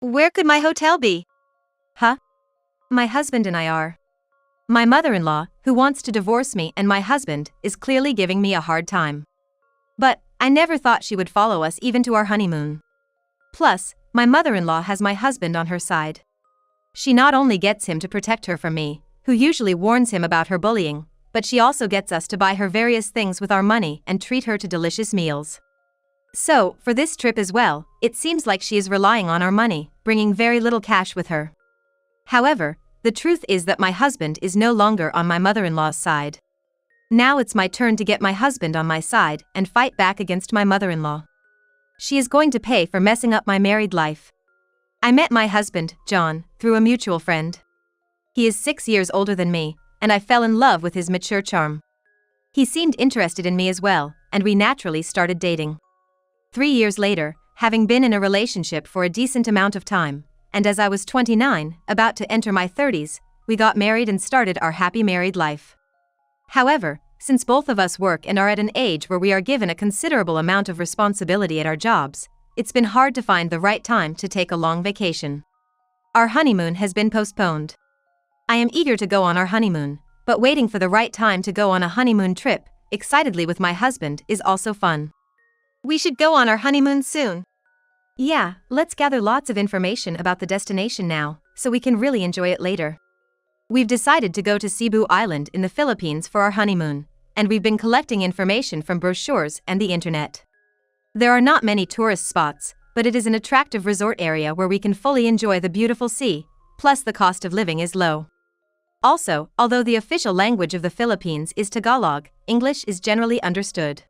Where could my hotel be? Huh? My husband and I are. My mother-in-law, who wants to divorce me, and my husband, is clearly giving me a hard time. But I never thought she would follow us even to our honeymoon. Plus, my mother-in-law has my husband on her side. She not only gets him to protect her from me, who usually warns him about her bullying, but she also gets us to buy her various things with our money and treat her to delicious meals. So, for this trip as well, it seems like she is relying on our money, bringing very little cash with her. However, the truth is that my husband is no longer on my mother-in-law's side. Now it's my turn to get my husband on my side and fight back against my mother-in-law. She is going to pay for messing up my married life. I met my husband, John, through a mutual friend. He is 6 years older than me, and I fell in love with his mature charm. He seemed interested in me as well, and we naturally started dating. 3 years later, having been in a relationship for a decent amount of time, and as I was 29, about to enter my 30s, we got married and started our happy married life. However, since both of us work and are at an age where we are given a considerable amount of responsibility at our jobs, it's been hard to find the right time to take a long vacation. Our honeymoon has been postponed. I am eager to go on our honeymoon, but waiting for the right time to go on a honeymoon trip, excitedly with my husband, is also fun. We should go on our honeymoon soon. Yeah, let's gather lots of information about the destination now, so we can really enjoy it later. We've decided to go to Cebu Island in the Philippines for our honeymoon, and we've been collecting information from brochures and the internet. There are not many tourist spots, but it is an attractive resort area where we can fully enjoy the beautiful sea, plus the cost of living is low. Also, although the official language of the Philippines is Tagalog, English is generally understood.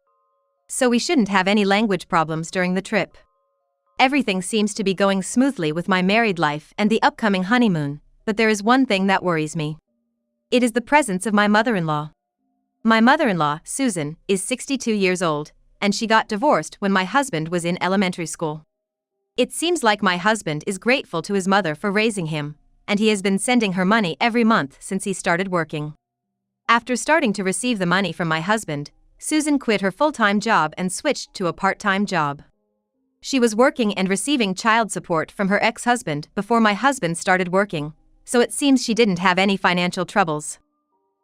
So we shouldn't have any language problems during the trip. Everything seems to be going smoothly with my married life and the upcoming honeymoon, but there is one thing that worries me. It is the presence of my mother-in-law. My mother-in-law, Susan, is 62 years old, and she got divorced when my husband was in elementary school. It seems like my husband is grateful to his mother for raising him, and he has been sending her money every month since he started working. After starting to receive the money from my husband, Susan quit her full-time job and switched to a part-time job. She was working and receiving child support from her ex-husband before my husband started working, so it seems she didn't have any financial troubles.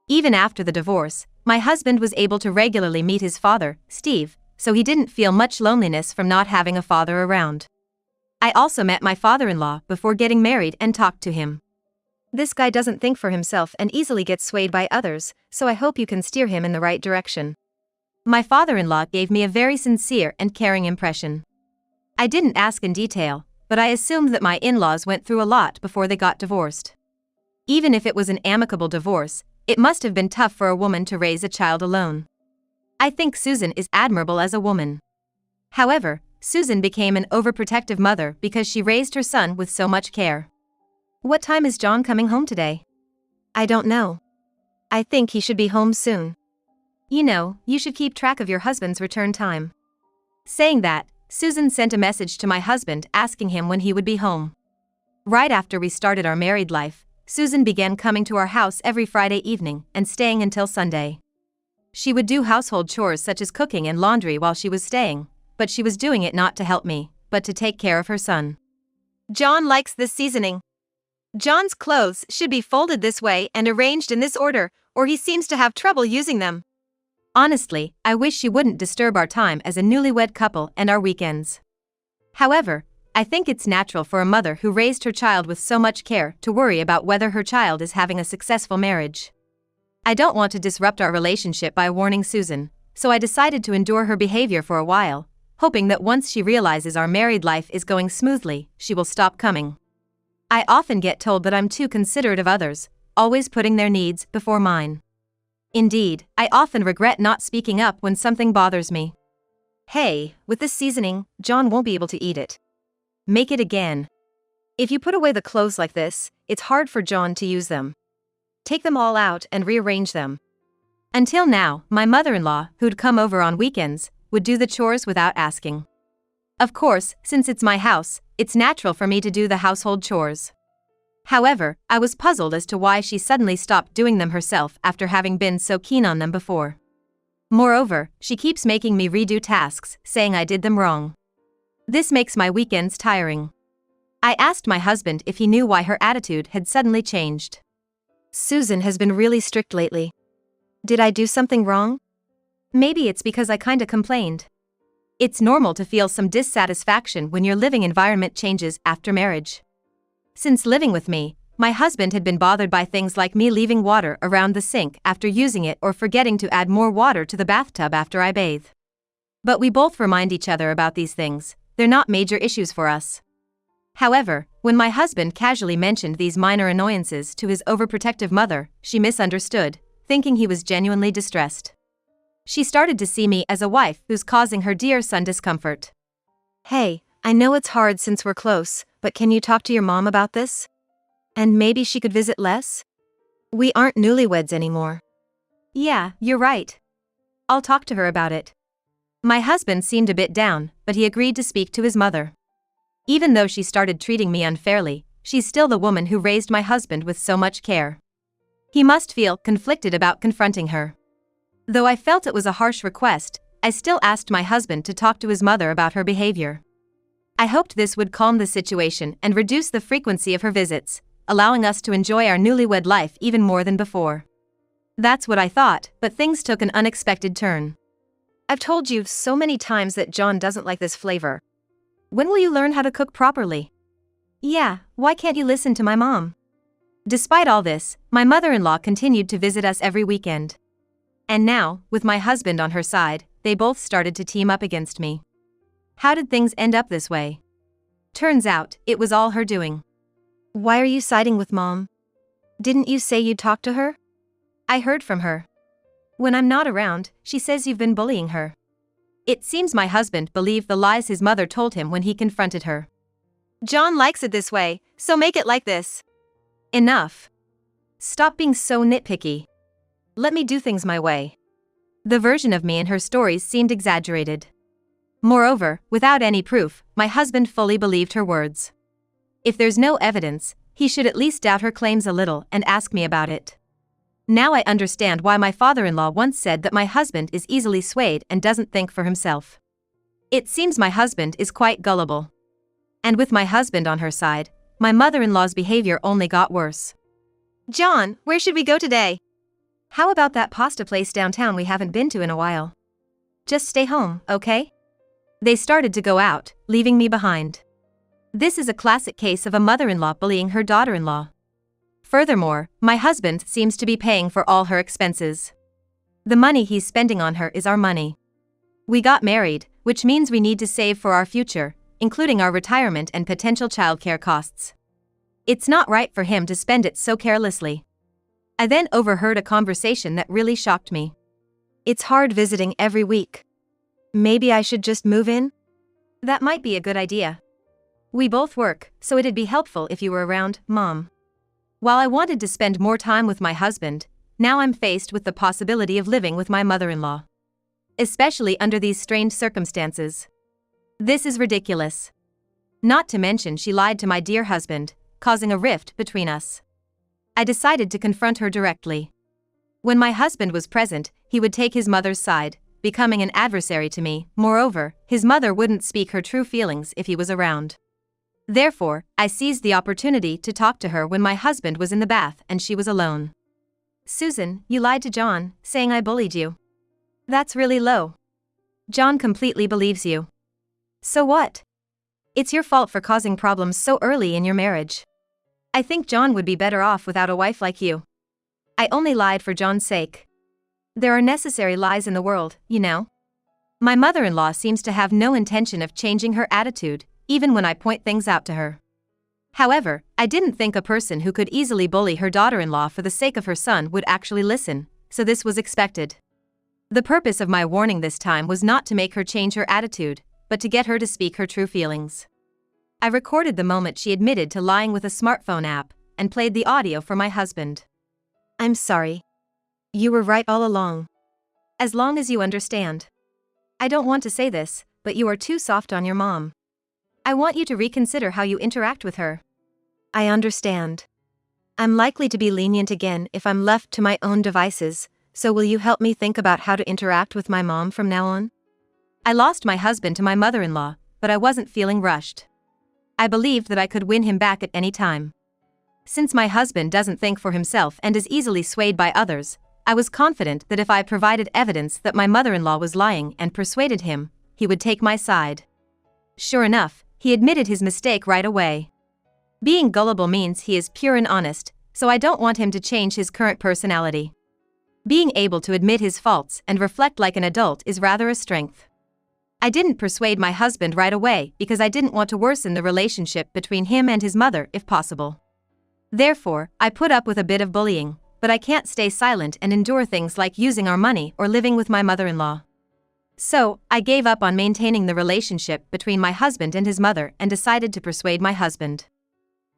Even after the divorce, my husband was able to regularly meet his father, Steve, so he didn't feel much loneliness from not having a father around. I also met my father-in-law before getting married and talked to him. This guy doesn't think for himself and easily gets swayed by others, so I hope you can steer him in the right direction. My father-in-law gave me a very sincere and caring impression. I didn't ask in detail, but I assumed that my in-laws went through a lot before they got divorced. Even if it was an amicable divorce, it must have been tough for a woman to raise a child alone. I think Susan is admirable as a woman. However, Susan became an overprotective mother because she raised her son with so much care. What time is John coming home today? I don't know. I think he should be home soon. You know, you should keep track of your husband's return time. Saying that, Susan sent a message to my husband asking him when he would be home. Right after we started our married life, Susan began coming to our house every Friday evening and staying until Sunday. She would do household chores such as cooking and laundry while she was staying, but she was doing it not to help me, but to take care of her son. John likes this seasoning. John's clothes should be folded this way and arranged in this order, or he seems to have trouble using them. Honestly, I wish she wouldn't disturb our time as a newlywed couple and our weekends. However, I think it's natural for a mother who raised her child with so much care to worry about whether her child is having a successful marriage. I don't want to disrupt our relationship by warning Susan, so I decided to endure her behavior for a while, hoping that once she realizes our married life is going smoothly, she will stop coming. I often get told that I'm too considerate of others, always putting their needs before mine. Indeed, I often regret not speaking up when something bothers me. Hey, with this seasoning, John won't be able to eat it. Make it again. If you put away the clothes like this, it's hard for John to use them. Take them all out and rearrange them. Until now, my mother-in-law, who'd come over on weekends, would do the chores without asking. Of course, since it's my house, it's natural for me to do the household chores. However, I was puzzled as to why she suddenly stopped doing them herself after having been so keen on them before. Moreover, she keeps making me redo tasks, saying I did them wrong. This makes my weekends tiring. I asked my husband if he knew why her attitude had suddenly changed. Susan has been really strict lately. Did I do something wrong? Maybe it's because I kinda complained. It's normal to feel some dissatisfaction when your living environment changes after marriage. Since living with me, my husband had been bothered by things like me leaving water around the sink after using it or forgetting to add more water to the bathtub after I bathe. But we both remind each other about these things, they're not major issues for us. However, when my husband casually mentioned these minor annoyances to his overprotective mother, she misunderstood, thinking he was genuinely distressed. She started to see me as a wife who's causing her dear son discomfort. Hey, I know it's hard since we're close, but can you talk to your mom about this? And maybe she could visit less? We aren't newlyweds anymore. Yeah, you're right. I'll talk to her about it. My husband seemed a bit down, but he agreed to speak to his mother. Even though she started treating me unfairly, she's still the woman who raised my husband with so much care. He must feel conflicted about confronting her. Though I felt it was a harsh request, I still asked my husband to talk to his mother about her behavior. I hoped this would calm the situation and reduce the frequency of her visits, allowing us to enjoy our newlywed life even more than before. That's what I thought, but things took an unexpected turn. I've told you so many times that John doesn't like this flavor. When will you learn how to cook properly? Yeah, why can't you listen to my mom? Despite all this, my mother-in-law continued to visit us every weekend. And now, with my husband on her side, they both started to team up against me. How did things end up this way? Turns out, it was all her doing. Why are you siding with Mom? Didn't you say you'd talk to her? I heard from her. When I'm not around, she says you've been bullying her. It seems my husband believed the lies his mother told him when he confronted her. John likes it this way, so make it like this. Enough. Stop being so nitpicky. Let me do things my way. The version of me in her stories seemed exaggerated. Moreover, without any proof, my husband fully believed her words. If there's no evidence, he should at least doubt her claims a little and ask me about it. Now I understand why my father-in-law once said that my husband is easily swayed and doesn't think for himself. It seems my husband is quite gullible. And with my husband on her side, my mother-in-law's behavior only got worse. John, where should we go today? How about that pasta place downtown we haven't been to in a while? Just stay home, okay? They started to go out, leaving me behind. This is a classic case of a mother-in-law bullying her daughter-in-law. Furthermore, my husband seems to be paying for all her expenses. The money he's spending on her is our money. We got married, which means we need to save for our future, including our retirement and potential childcare costs. It's not right for him to spend it so carelessly. I then overheard a conversation that really shocked me. It's hard visiting every week. Maybe I should just move in? That might be a good idea. We both work, so it'd be helpful if you were around, Mom. While I wanted to spend more time with my husband, now I'm faced with the possibility of living with my mother-in-law. Especially under these strange circumstances. This is ridiculous. Not to mention she lied to my dear husband, causing a rift between us. I decided to confront her directly. When my husband was present, he would take his mother's side, becoming an adversary to me. Moreover, his mother wouldn't speak her true feelings if he was around. Therefore, I seized the opportunity to talk to her when my husband was in the bath and she was alone. Susan, you lied to John, saying I bullied you. That's really low. John completely believes you. So what? It's your fault for causing problems so early in your marriage. I think John would be better off without a wife like you. I only lied for John's sake. There are necessary lies in the world, you know. My mother-in-law seems to have no intention of changing her attitude, even when I point things out to her. However, I didn't think a person who could easily bully her daughter-in-law for the sake of her son would actually listen, so this was expected. The purpose of my warning this time was not to make her change her attitude, but to get her to speak her true feelings. I recorded the moment she admitted to lying with a smartphone app, and played the audio for my husband. I'm sorry. You were right all along. As long as you understand. I don't want to say this, but you are too soft on your mom. I want you to reconsider how you interact with her. I understand. I'm likely to be lenient again if I'm left to my own devices, so will you help me think about how to interact with my mom from now on? I lost my husband to my mother-in-law, but I wasn't feeling rushed. I believed that I could win him back at any time. Since my husband doesn't think for himself and is easily swayed by others, I was confident that if I provided evidence that my mother-in-law was lying and persuaded him, he would take my side. Sure enough, he admitted his mistake right away. Being gullible means he is pure and honest, so I don't want him to change his current personality. Being able to admit his faults and reflect like an adult is rather a strength. I didn't persuade my husband right away because I didn't want to worsen the relationship between him and his mother if possible. Therefore, I put up with a bit of bullying, but I can't stay silent and endure things like using our money or living with my mother-in-law. So, I gave up on maintaining the relationship between my husband and his mother and decided to persuade my husband.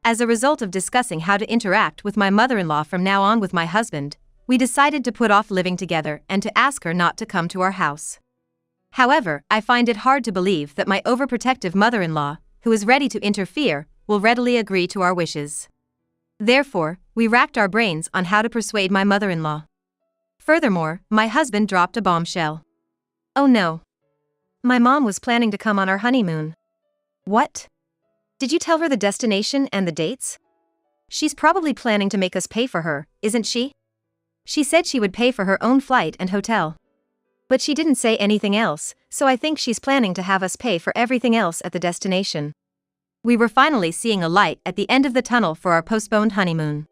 As a result of discussing how to interact with my mother-in-law from now on with my husband, we decided to put off living together and to ask her not to come to our house. However, I find it hard to believe that my overprotective mother-in-law, who is ready to interfere, will readily agree to our wishes. Therefore, we racked our brains on how to persuade my mother-in-law. Furthermore, my husband dropped a bombshell. Oh no. My mom was planning to come on our honeymoon. What? Did you tell her the destination and the dates? She's probably planning to make us pay for her, isn't she? She said she would pay for her own flight and hotel. But she didn't say anything else, so I think she's planning to have us pay for everything else at the destination. We were finally seeing a light at the end of the tunnel for our postponed honeymoon.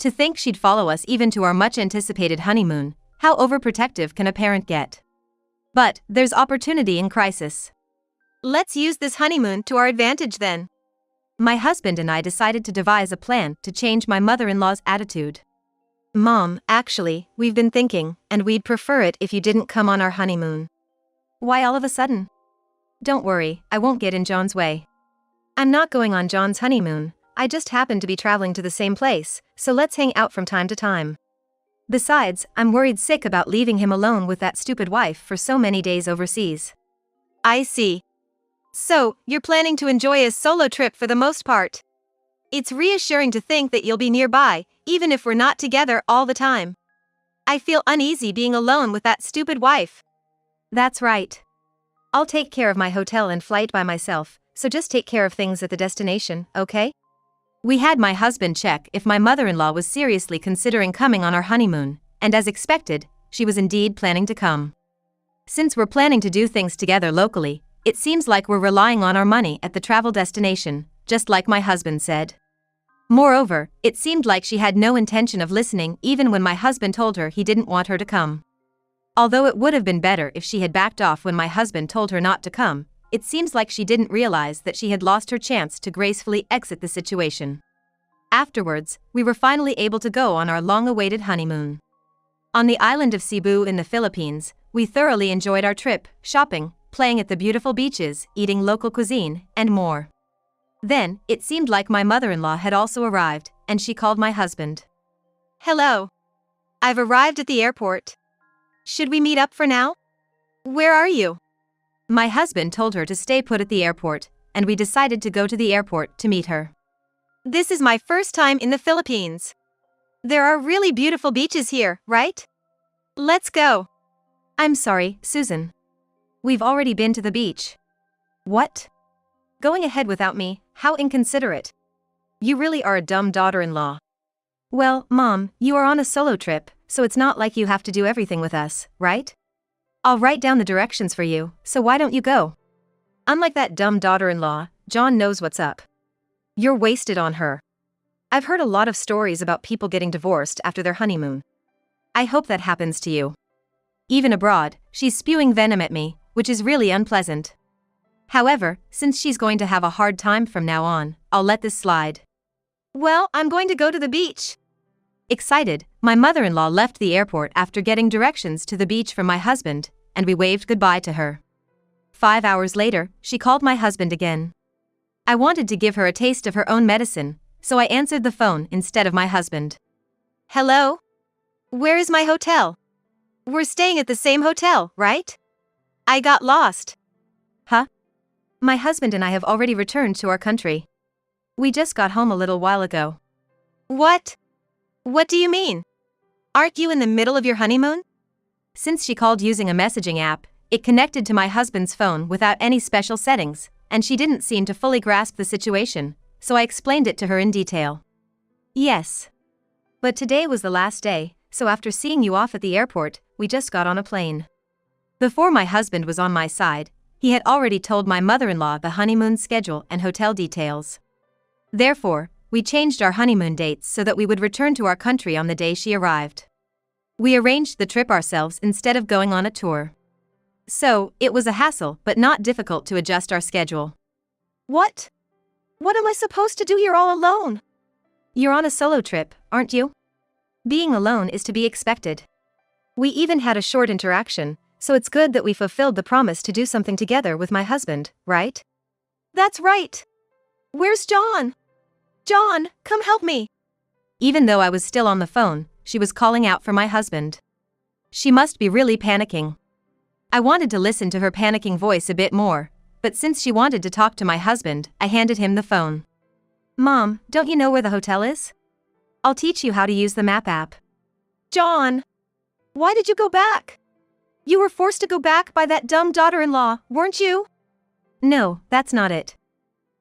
To think she'd follow us even to our much-anticipated honeymoon, how overprotective can a parent get? But there's opportunity in crisis. Let's use this honeymoon to our advantage then. My husband and I decided to devise a plan to change my mother-in-law's attitude. Mom, actually, we've been thinking, and we'd prefer it if you didn't come on our honeymoon. Why all of a sudden? Don't worry, I won't get in John's way. I'm not going on John's honeymoon, I just happen to be traveling to the same place, so let's hang out from time to time. Besides, I'm worried sick about leaving him alone with that stupid wife for so many days overseas. I see. So, you're planning to enjoy a solo trip for the most part. It's reassuring to think that you'll be nearby, even if we're not together all the time. I feel uneasy being alone with that stupid wife. That's right. I'll take care of my hotel and flight by myself, so just take care of things at the destination, okay? We had my husband check if my mother-in-law was seriously considering coming on our honeymoon, and as expected, she was indeed planning to come. Since we're planning to do things together locally, it seems like we're relying on our money at the travel destination, just like my husband said. Moreover, it seemed like she had no intention of listening even when my husband told her he didn't want her to come. Although it would have been better if she had backed off when my husband told her not to come, it seems like she didn't realize that she had lost her chance to gracefully exit the situation. Afterwards, we were finally able to go on our long-awaited honeymoon. On the island of Cebu in the Philippines, we thoroughly enjoyed our trip, shopping, playing at the beautiful beaches, eating local cuisine, and more. Then, it seemed like my mother-in-law had also arrived, and she called my husband. Hello. I've arrived at the airport. Should we meet up for now? Where are you? My husband told her to stay put at the airport, and we decided to go to the airport to meet her. This is my first time in the Philippines. There are really beautiful beaches here, right? Let's go. I'm sorry, Susan. We've already been to the beach. What? Going ahead without me, how inconsiderate. You really are a dumb daughter-in-law. Well, Mom, you are on a solo trip, so it's not like you have to do everything with us, right? I'll write down the directions for you, so why don't you go? Unlike that dumb daughter-in-law, John knows what's up. You're wasted on her. I've heard a lot of stories about people getting divorced after their honeymoon. I hope that happens to you. Even abroad, she's spewing venom at me, which is really unpleasant. However, since she's going to have a hard time from now on, I'll let this slide. Well, I'm going to go to the beach. Excited, my mother-in-law left the airport after getting directions to the beach from my husband, and we waved goodbye to her. 5 hours later, she called my husband again. I wanted to give her a taste of her own medicine, so I answered the phone instead of my husband. Hello? Where is my hotel? We're staying at the same hotel, right? I got lost. Huh? My husband and I have already returned to our country. We just got home a little while ago. What? What do you mean? Aren't you in the middle of your honeymoon? Since she called using a messaging app, it connected to my husband's phone without any special settings, and she didn't seem to fully grasp the situation, so I explained it to her in detail. Yes. But today was the last day, so after seeing you off at the airport, we just got on a plane. Before my husband was on my side, he had already told my mother-in-law the honeymoon schedule and hotel details. Therefore, we changed our honeymoon dates so that we would return to our country on the day she arrived. We arranged the trip ourselves instead of going on a tour. So, it was a hassle but not difficult to adjust our schedule. What? What am I supposed to do here all alone? You're on a solo trip, aren't you? Being alone is to be expected. We even had a short interaction, so it's good that we fulfilled the promise to do something together with my husband, right? That's right. Where's John? John, come help me. Even though I was still on the phone, she was calling out for my husband. She must be really panicking. I wanted to listen to her panicking voice a bit more, but since she wanted to talk to my husband, I handed him the phone. Mom, don't you know where the hotel is? I'll teach you how to use the map app. John, why did you go back? You were forced to go back by that dumb daughter-in-law, weren't you? No, that's not it.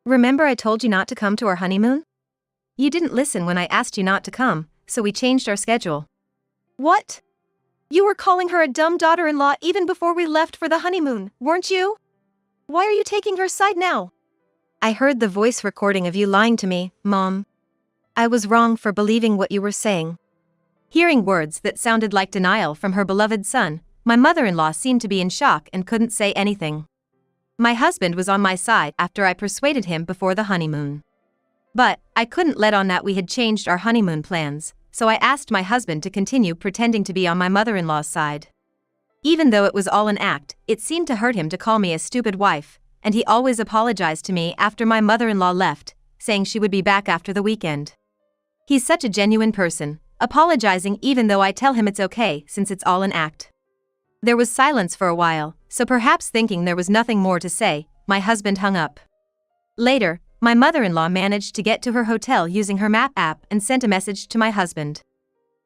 Remember I told you not to come to our honeymoon? You didn't listen when I asked you not to come, so we changed our schedule. What? You were calling her a dumb daughter-in-law even before we left for the honeymoon, weren't you? Why are you taking her side now? I heard the voice recording of you lying to me, Mom. I was wrong for believing what you were saying. Hearing words that sounded like denial from her beloved son, my mother-in-law seemed to be in shock and couldn't say anything. My husband was on my side after I persuaded him before the honeymoon. But I couldn't let on that we had changed our honeymoon plans, so I asked my husband to continue pretending to be on my mother-in-law's side. Even though it was all an act, it seemed to hurt him to call me a stupid wife, and he always apologized to me after my mother-in-law left, saying she would be back after the weekend. He's such a genuine person, apologizing even though I tell him it's okay since it's all an act. There was silence for a while, so perhaps thinking there was nothing more to say, my husband hung up. Later, my mother-in-law managed to get to her hotel using her map app and sent a message to my husband.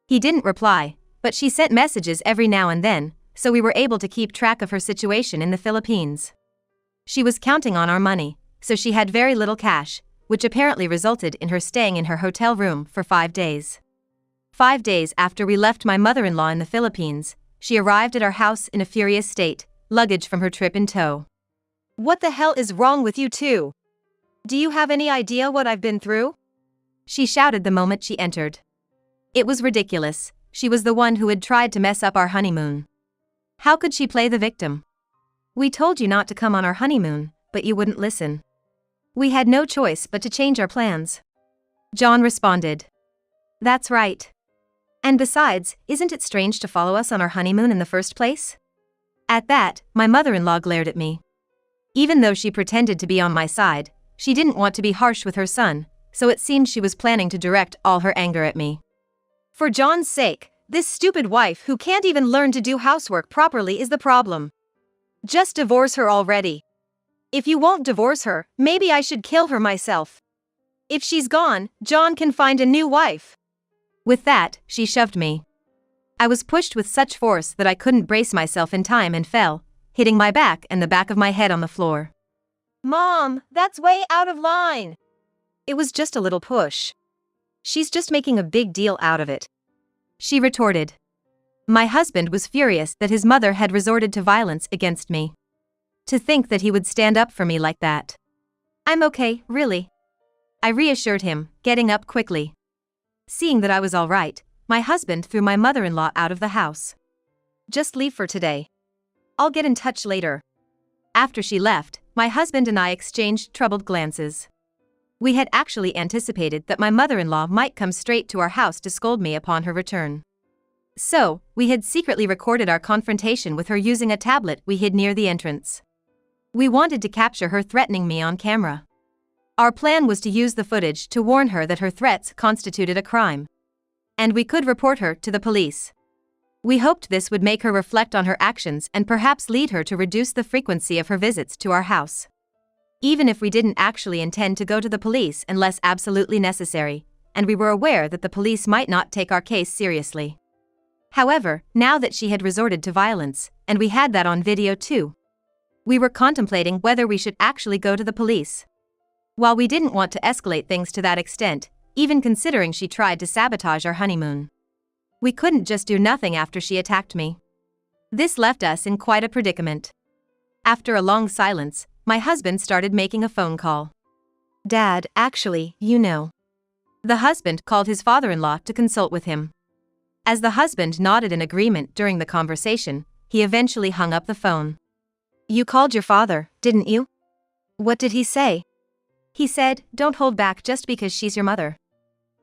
He didn't reply, but she sent messages every now and then, so we were able to keep track of her situation in the Philippines. She was counting on our money, so she had very little cash, which apparently resulted in her staying in her hotel room for 5 days. 5 days after we left my mother-in-law in the Philippines, she arrived at our house in a furious state, luggage from her trip in tow. What the hell is wrong with you two? Do you have any idea what I've been through? She shouted the moment she entered. It was ridiculous. She was the one who had tried to mess up our honeymoon. How could she play the victim? We told you not to come on our honeymoon, but you wouldn't listen. We had no choice but to change our plans. John responded. That's right. And besides, isn't it strange to follow us on our honeymoon in the first place? At that, my mother-in-law glared at me. Even though she pretended to be on my side, she didn't want to be harsh with her son, so it seemed she was planning to direct all her anger at me. For John's sake, this stupid wife who can't even learn to do housework properly is the problem. Just divorce her already. If you won't divorce her, maybe I should kill her myself. If she's gone, John can find a new wife. With that, she shoved me. I was pushed with such force that I couldn't brace myself in time and fell, hitting my back and the back of my head on the floor. Mom, that's way out of line. It was just a little push. She's just making a big deal out of it, she retorted. My husband was furious that his mother had resorted to violence against me. To think that he would stand up for me like that. I'm okay, really. I reassured him, getting up quickly. Seeing that I was all right, my husband threw my mother-in-law out of the house. Just leave for today. I'll get in touch later. After she left, my husband and I exchanged troubled glances. We had actually anticipated that my mother-in-law might come straight to our house to scold me upon her return. So, we had secretly recorded our confrontation with her using a tablet we hid near the entrance. We wanted to capture her threatening me on camera. Our plan was to use the footage to warn her that her threats constituted a crime. And we could report her to the police. We hoped this would make her reflect on her actions and perhaps lead her to reduce the frequency of her visits to our house. Even if we didn't actually intend to go to the police unless absolutely necessary, and we were aware that the police might not take our case seriously. However, now that she had resorted to violence, and we had that on video too, We were contemplating whether we should actually go to the police. While we didn't want to escalate things to that extent, even considering she tried to sabotage our honeymoon, we couldn't just do nothing after she attacked me. This left us in quite a predicament. After a long silence, my husband started making a phone call. Dad, actually, you know. The husband called his father-in-law to consult with him. As the husband nodded in agreement during the conversation, he eventually hung up the phone. You called your father, didn't you? What did he say? He said, "Don't hold back just because she's your mother.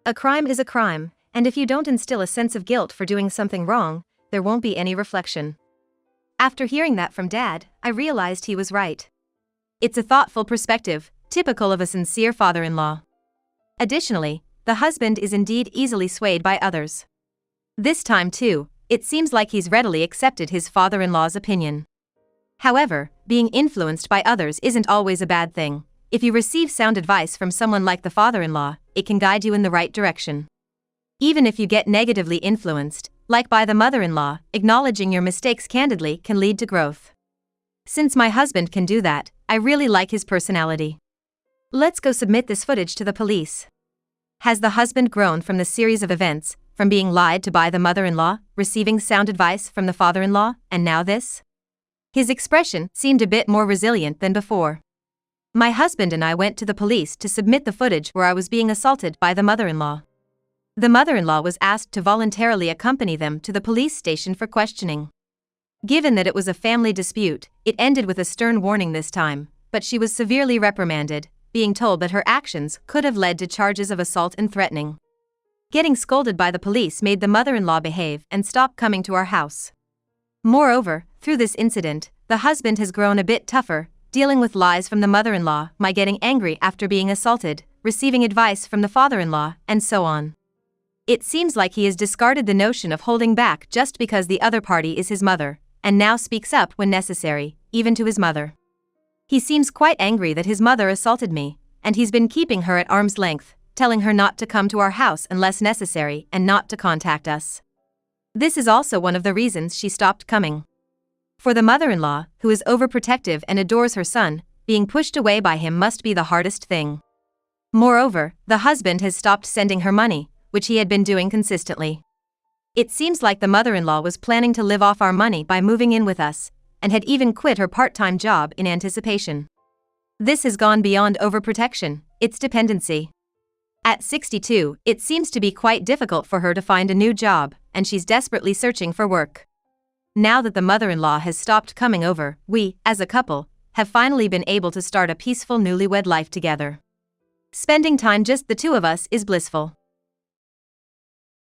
A crime is a crime, and if you don't instill a sense of guilt for doing something wrong, there won't be any reflection." After hearing that from Dad, I realized he was right. It's a thoughtful perspective, typical of a sincere father-in-law. Additionally, the husband is indeed easily swayed by others. This time too, it seems like he's readily accepted his father-in-law's opinion. However, being influenced by others isn't always a bad thing. If you receive sound advice from someone like the father-in-law, it can guide you in the right direction. Even if you get negatively influenced, like by the mother-in-law, acknowledging your mistakes candidly can lead to growth. Since my husband can do that, I really like his personality. Let's go submit this footage to the police. Has the husband grown from the series of events, from being lied to by the mother-in-law, receiving sound advice from the father-in-law, and now this? His expression seemed a bit more resilient than before. My husband and I went to the police to submit the footage where I was being assaulted by the mother-in-law. The mother-in-law was asked to voluntarily accompany them to the police station for questioning. Given that it was a family dispute, it ended with a stern warning this time, but she was severely reprimanded, being told that her actions could have led to charges of assault and threatening. Getting scolded by the police made the mother-in-law behave and stop coming to our house. Moreover, through this incident, the husband has grown a bit tougher, dealing with lies from the mother-in-law, my getting angry after being assaulted, receiving advice from the father-in-law, and so on. It seems like he has discarded the notion of holding back just because the other party is his mother, and now speaks up when necessary, even to his mother. He seems quite angry that his mother assaulted me, and he's been keeping her at arm's length, telling her not to come to our house unless necessary and not to contact us. This is also one of the reasons she stopped coming. For the mother-in-law, who is overprotective and adores her son, being pushed away by him must be the hardest thing. Moreover, the husband has stopped sending her money, which he had been doing consistently. It seems like the mother-in-law was planning to live off our money by moving in with us, and had even quit her part-time job in anticipation. This has gone beyond overprotection, it's dependency. At 62, it seems to be quite difficult for her to find a new job, and she's desperately searching for work. Now that the mother-in-law has stopped coming over, we, as a couple, have finally been able to start a peaceful newlywed life together. Spending time just the two of us is blissful.